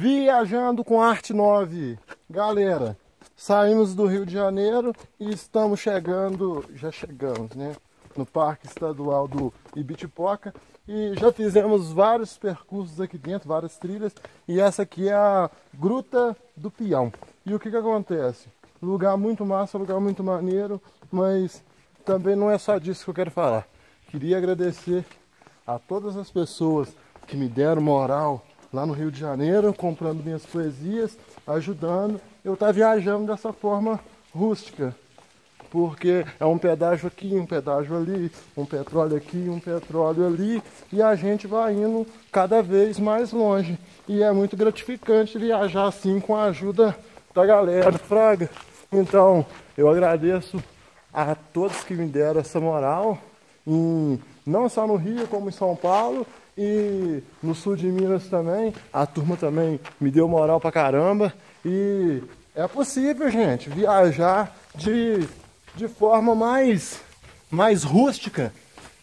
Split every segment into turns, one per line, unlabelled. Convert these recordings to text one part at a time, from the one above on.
Viajando com Arte 9. Galera, saímos do Rio de Janeiro e estamos chegando, já chegamos, né? No Parque Estadual do Ibitipoca. E já fizemos vários percursos aqui dentro, várias trilhas. E essa aqui é a Gruta do Peão. E o que acontece? Lugar muito massa, lugar muito maneiro, mas também não é só disso que eu quero falar. Queria agradecer a todas as pessoas que me deram moral lá no Rio de Janeiro, comprando minhas poesias, ajudando. Eu estar viajando dessa forma rústica, porque é um pedágio aqui, um pedágio ali, um petróleo aqui, um petróleo ali, e a gente vai indo cada vez mais longe. E é muito gratificante viajar assim com a ajuda da galera, fraga. Então, eu agradeço a todos que me deram essa moral, não só no Rio, como em São Paulo e no sul de Minas também. A turma também me deu moral pra caramba. E é possível, gente, viajar de forma mais rústica.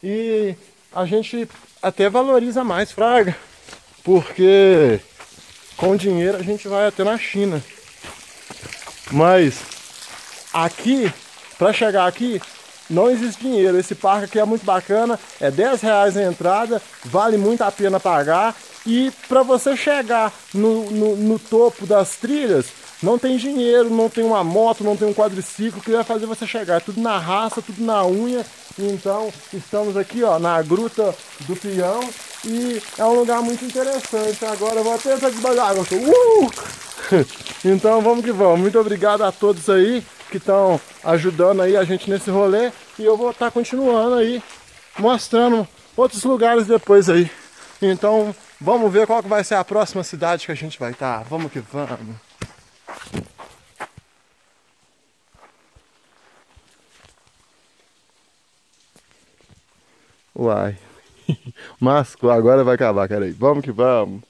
E a gente até valoriza mais, fraga, porque com dinheiro a gente vai até na China. Mas aqui, para chegar aqui, não existe dinheiro. Esse parque aqui é muito bacana, é R$10 a entrada, vale muito a pena pagar. E para você chegar no topo das trilhas, não tem dinheiro, não tem uma moto, não tem um quadriciclo que vai fazer você chegar. É tudo na raça, tudo na unha. Então, estamos aqui, ó, na Gruta do Peão e é um lugar muito interessante. Agora eu vou até entrar debaixo da água. Então, vamos que vamos. Muito obrigado a todos aí que estão ajudando aí a gente nesse rolê. E eu vou estar continuando aí, mostrando outros lugares depois aí. Então, vamos ver qual que vai ser a próxima cidade que a gente vai estar. Vamos que vamos. Uai. Masco, agora vai acabar, cara aí. Vamos que vamos.